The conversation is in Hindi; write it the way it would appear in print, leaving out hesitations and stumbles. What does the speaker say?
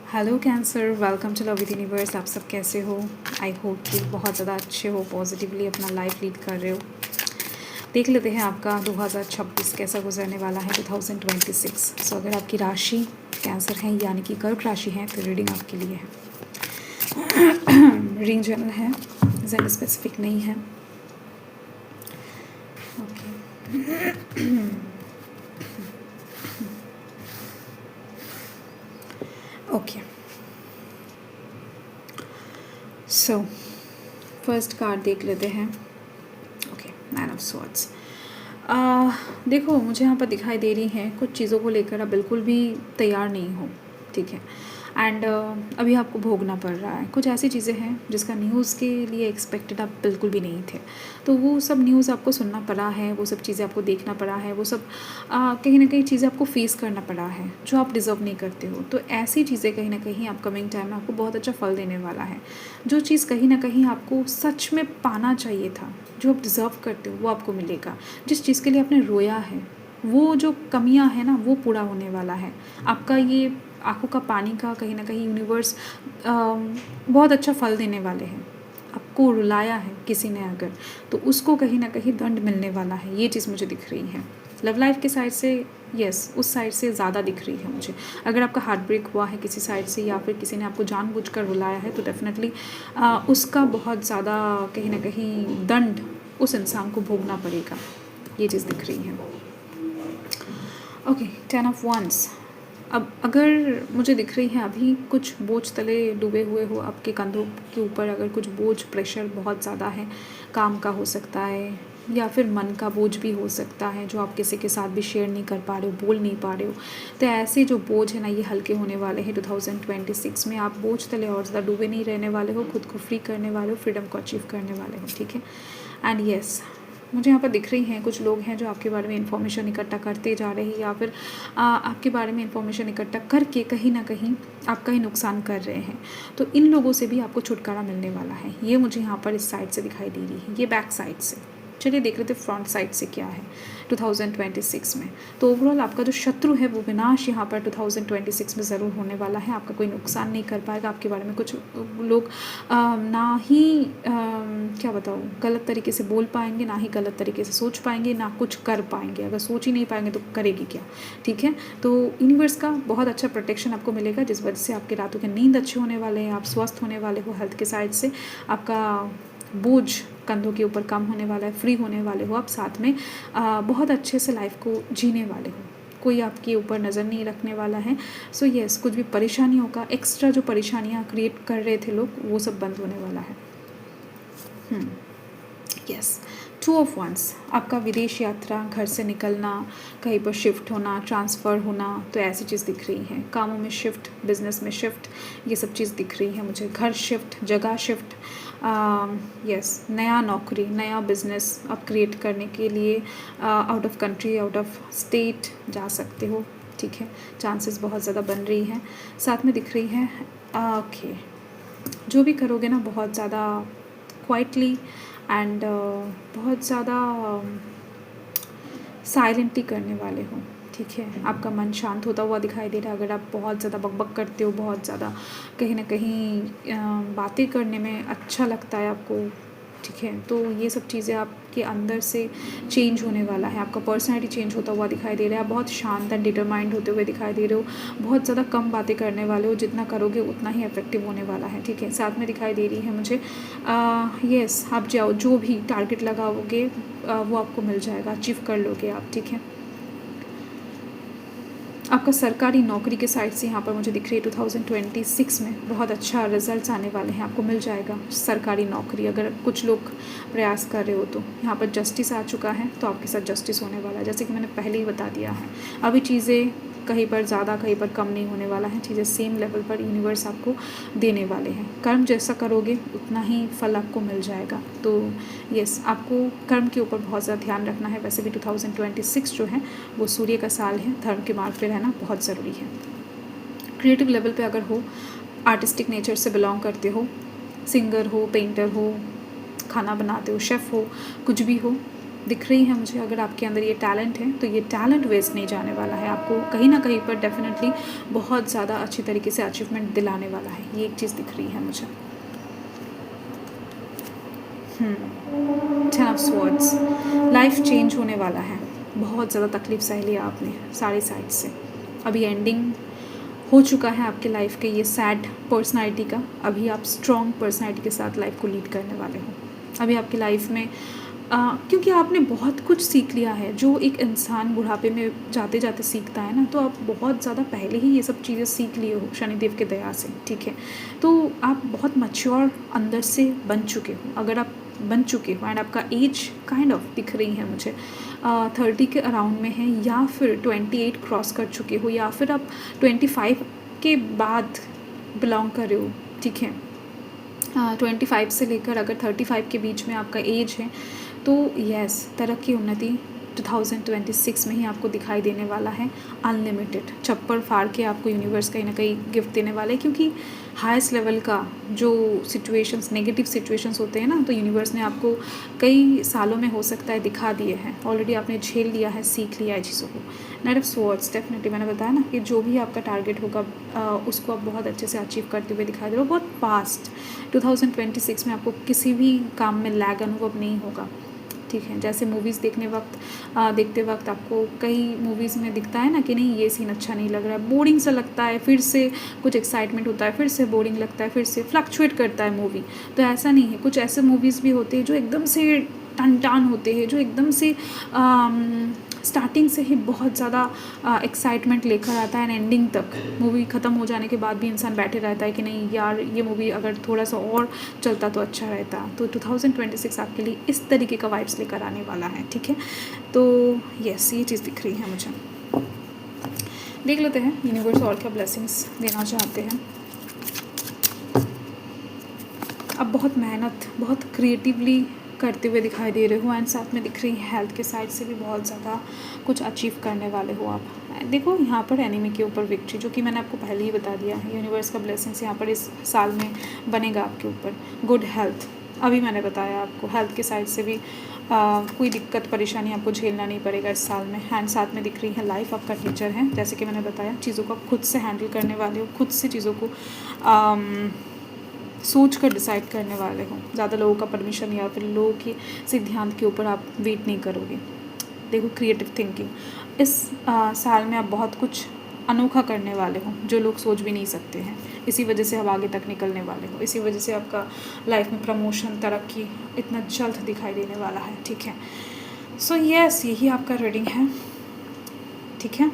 Hello Cancer, welcome to love with universe. आप सब कैसे हो? आई होप कि बहुत ज़्यादा अच्छे हो, पॉजिटिवली अपना लाइफ लीड कर रहे हो। देख लेते हैं आपका 2026 कैसा गुजरने वाला है, 2026। सो अगर आपकी राशि कैंसर है यानी कि कर्क राशि है तो रीडिंग आपके लिए है। रीडिंग जनरल है, जेंडर स्पेसिफिक नहीं है। ओके, सो फर्स्ट कार्ड देख लेते हैं। Okay, nine of swords. देखो, मुझे यहाँ पर दिखाई दे रही हैं कुछ चीज़ों को लेकर आप बिल्कुल भी तैयार नहीं हो, ठीक है। एंड अभी आपको भोगना पड़ रहा है। कुछ ऐसी चीज़ें हैं जिसका न्यूज़ के लिए एक्सपेक्टेड आप बिल्कुल भी नहीं थे, तो वो सब न्यूज़ आपको सुनना पड़ा है, वो सब चीज़ें आपको देखना पड़ा है, वो सब कहीं ना कहीं चीज़ें आपको फेस करना पड़ा है जो आप डिज़र्व नहीं करते हो। तो ऐसी चीज़ें कहीं ना कहीं अपकमिंग टाइम में आपको बहुत अच्छा फल देने वाला है। जो चीज़ कहीं ना कहीं आपको सच में पाना चाहिए था, जो आप डिज़र्व करते हो, वो आपको मिलेगा। जिस चीज़ के लिए आपने रोया है, वो जो कमियां हैं ना, वो पूरा होने वाला है। आपका ये आंखों का पानी का कहीं ना कहीं यूनिवर्स बहुत अच्छा फल देने वाले हैं। आपको रुलाया है किसी ने अगर, तो उसको कहीं ना कहीं दंड मिलने वाला है। ये चीज़ मुझे दिख रही है लव लाइफ के साइड से। यस, उस साइड से ज़्यादा दिख रही है मुझे। अगर आपका हार्ट ब्रेक हुआ है किसी साइड से, या फिर किसी ने आपको जानबूझकर रुलाया है, तो डेफिनेटली उसका बहुत ज़्यादा कहीं ना कहीं दंड उस इंसान को भोगना पड़ेगा। ये चीज़ दिख रही है। Okay, 10 of wands. अब अगर मुझे दिख रही है अभी कुछ बोझ तले डूबे हुए हो, आपके कंधों के ऊपर अगर कुछ बोझ, प्रेशर बहुत ज़्यादा है, काम का हो सकता है या फिर मन का बोझ भी हो सकता है, जो आप किसी के साथ भी शेयर नहीं कर पा रहे हो, बोल नहीं पा रहे हो। तो ऐसे जो बोझ है ना, ये हल्के होने वाले हैं 2026 में। आप बोझ तले और ज़्यादा डूबे नहीं रहने वाले हो, खुद को फ्री करने वाले हो, फ्रीडम को अचीव करने वाले हो, ठीक है। एंड यस, मुझे यहाँ पर दिख रही हैं कुछ लोग हैं जो आपके बारे में इंफॉर्मेशन इकट्ठा करते जा रहे हैं, या फिर आपके बारे में इंफॉर्मेशन इकट्ठा करके कहीं ना कहीं आपका ही नुकसान कर रहे हैं। तो इन लोगों से भी आपको छुटकारा मिलने वाला है। ये मुझे यहाँ पर इस साइड से दिखाई दे रही है, ये बैक साइड से। चलिए देख लेते फ्रंट साइड से क्या है 2026 में। तो ओवरऑल आपका जो शत्रु है वो विनाश यहाँ पर 2026 में ज़रूर होने वाला है। आपका कोई नुकसान नहीं कर पाएगा। आपके बारे में कुछ लोग ना ही क्या बताऊँ, गलत तरीके से बोल पाएंगे, ना ही गलत तरीके से सोच पाएंगे, ना कुछ कर पाएंगे। अगर सोच ही नहीं पाएंगे तो करेगी क्या, ठीक है। तो यूनिवर्स का बहुत अच्छा प्रोटेक्शन आपको मिलेगा, जिस वजह से आपकी रातों की नींद अच्छी होने वाले हैं, आप स्वस्थ होने वाले हो। हेल्थ के साइड से आपका बोझ कंधों के ऊपर कम होने वाला है, फ्री होने वाले हो आप। साथ में बहुत अच्छे से लाइफ को जीने वाले हो, कोई आपके ऊपर नज़र नहीं रखने वाला है। सो यस, कुछ भी परेशानियों का एक्स्ट्रा जो परेशानियाँ क्रिएट कर रहे थे लोग, वो सब बंद होने वाला है। Yes, 2 of wands. आपका विदेश यात्रा, घर से निकलना, कहीं पर शिफ्ट होना, ट्रांसफ़र होना, तो ऐसी चीज़ दिख रही है। कामों में शिफ्ट, बिजनेस में शिफ्ट, ये सब चीज़ दिख रही है मुझे। घर शिफ्ट, जगह शिफ्ट, यस, नया नौकरी, नया बिजनेस आप क्रिएट करने के लिए out of country, out of state जा सकते हो, ठीक है। चांसेस बहुत ज़्यादा बन रही हैं। साथ में दिख रही है ओके, जो भी करोगे ना, बहुत ज़्यादा क्वाइटली एंड बहुत ज़्यादा साइलेंटली करने वाले हो, ठीक है। आपका मन शांत होता हुआ दिखाई दे रहा है। अगर आप बहुत ज़्यादा बकबक करते हो, बहुत ज़्यादा कहीं ना कहीं बातें करने में अच्छा लगता है आपको, ठीक है, तो ये सब चीज़ें आपके अंदर से चेंज होने वाला है। आपका पर्सनैलिटी चेंज होता हुआ दिखाई दे रहा है। आप बहुत शांत एंड डिटरमाइंड होते हुए दिखाई दे रहे हो। बहुत ज़्यादा कम बातें करने वाले हो, जितना करोगे उतना ही इफेक्टिव होने वाला है, ठीक है। साथ में दिखाई दे रही है मुझे यस, आप जाओ, जो भी टारगेट लगाओगे वो आपको मिल जाएगा, अचीव कर लोगे आप, ठीक है। आपका सरकारी नौकरी के साइड से यहाँ पर मुझे दिख रही है 2026 में बहुत अच्छा रिजल्ट्स आने वाले हैं, आपको मिल जाएगा सरकारी नौकरी। अगर कुछ लोग प्रयास कर रहे हो तो यहाँ पर जस्टिस आ चुका है, तो आपके साथ जस्टिस होने वाला है, जैसे कि मैंने पहले ही बता दिया है। अभी चीज़ें कहीं पर ज़्यादा, कहीं पर कम नहीं होने वाला है। चीज़ें सेम लेवल पर यूनिवर्स आपको देने वाले हैं। कर्म जैसा करोगे उतना ही फल आपको मिल जाएगा। तो यस, आपको कर्म के ऊपर बहुत ज़्यादा ध्यान रखना है। वैसे भी 2026 जो है वो सूर्य का साल है, धर्म के मार्ग पे रहना बहुत ज़रूरी है। क्रिएटिव लेवल पे अगर हो, आर्टिस्टिक नेचर से बिलोंग करते हो, सिंगर हो, पेंटर हो, खाना बनाते हो, शेफ़ हो, कुछ भी हो, दिख रही है मुझे। अगर आपके अंदर ये टैलेंट है तो ये टैलेंट वेस्ट नहीं जाने वाला है, आपको कहीं ना कहीं पर डेफिनेटली बहुत ज़्यादा अच्छी तरीके से अचीवमेंट दिलाने वाला है। ये एक चीज़ दिख रही है मुझे। 10 ऑफ स्वॉर्ड्स, लाइफ चेंज होने वाला है। बहुत ज़्यादा तकलीफ सह लिया आपने सारी साइड से, अभी एंडिंग हो चुका है आपके लाइफ के ये सैड पर्सनालिटी का। अभी आप स्ट्रॉन्ग पर्सनालिटी के साथ लाइफ को लीड करने वाले हो। अभी आपकी लाइफ में क्योंकि आपने बहुत कुछ सीख लिया है, जो एक इंसान बुढ़ापे में जाते जाते सीखता है ना, तो आप बहुत ज़्यादा पहले ही ये सब चीज़ें सीख लिए हो शनिदेव के दया से, ठीक है। तो आप बहुत मैच्योर अंदर से बन चुके हो, अगर आप बन चुके हो, एंड आपका एज काइंड ऑफ दिख रही है मुझे 30 के अराउंड में है, या फिर 28 क्रॉस कर चुके हो, या फिर आप 25 के बाद बिलोंग कर रहे हो, ठीक है। 25 से लेकर अगर 35 के बीच में आपका एज है, तो यस, तरक्की उन्नति 2026 में ही आपको दिखाई देने वाला है। अनलिमिटेड छप्पर फाड़ के आपको यूनिवर्स कहीं ना कहीं गिफ्ट देने वाला है, क्योंकि हाईएस्ट लेवल का जो सिचुएशंस, नेगेटिव सिचुएशंस होते हैं ना, तो यूनिवर्स ने आपको कई सालों में हो सकता है दिखा दिए हैं ऑलरेडी, आपने झेल लिया है, सीख लिया है चीज़ों को। नाइट ऑफ स्वॉर्ड्स, डेफिनेटली मैंने बताया ना कि जो भी आपका टारगेट होगा उसको आप बहुत अच्छे से अचीव करते हुए दिखाई दे रहे हो, बहुत फास्ट। 2026 में आपको किसी भी काम में लैग अनुभव नहीं होगा, ठीक है। जैसे मूवीज़ देखते वक्त आपको कई मूवीज़ में दिखता है ना कि नहीं ये सीन अच्छा नहीं लग रहा है, बोरिंग सा लगता है, फिर से कुछ एक्साइटमेंट होता है, फिर से बोरिंग लगता है, फिर से फ्लक्चुएट करता है मूवी। तो ऐसा नहीं है, कुछ ऐसे मूवीज़ भी होते हैं जो एकदम से टन होते हैं, जो एकदम से स्टार्टिंग से ही बहुत ज़्यादा एक्साइटमेंट लेकर आता है, एंड एंडिंग तक मूवी ख़त्म हो जाने के बाद भी इंसान बैठे रहता है कि नहीं यार ये मूवी अगर थोड़ा सा और चलता तो अच्छा रहता। तो 2026 आपके लिए इस तरीके का वाइब्स लेकर आने वाला है, ठीक है। तो यस, ये चीज़ दिख रही है मुझे। देख लेते हैं यूनिवर्स और क्या ब्लेसिंग्स देना चाहते हैं। अब बहुत मेहनत, बहुत क्रिएटिवली करते हुए दिखाई दे रहे हो, एंड साथ में दिख रही है हेल्थ के साइड से भी बहुत ज़्यादा कुछ अचीव करने वाले हो आप। देखो यहाँ पर एनिमी के ऊपर विक्ट्री, जो कि मैंने आपको पहले ही बता दिया है, यूनिवर्स का ब्लेसिंग्स यहाँ पर इस साल में बनेगा आपके ऊपर। गुड हेल्थ, अभी मैंने बताया आपको, हेल्थ के साइड से भी कोई दिक्कत परेशानी आपको झेलना नहीं पड़ेगा इस साल में। हैंड साथ में दिख रही है लाइफ आपका टीचर है, जैसे कि मैंने बताया चीज़ों को खुद से हैंडल करने वाले हो, खुद से चीज़ों को सोच कर डिसाइड करने वाले हो। ज़्यादा लोगों का परमिशन या फिर लोगों के सिद्धांत के ऊपर आप वेट नहीं करोगे। देखो क्रिएटिव थिंकिंग, इस साल में आप बहुत कुछ अनोखा करने वाले हो जो लोग सोच भी नहीं सकते हैं। इसी वजह से आप आगे तक निकलने वाले हो, इसी वजह से आपका लाइफ में प्रमोशन, तरक्की इतना जल्द दिखाई देने वाला है, ठीक है। सो यस, यही आपका रीडिंग है, ठीक है।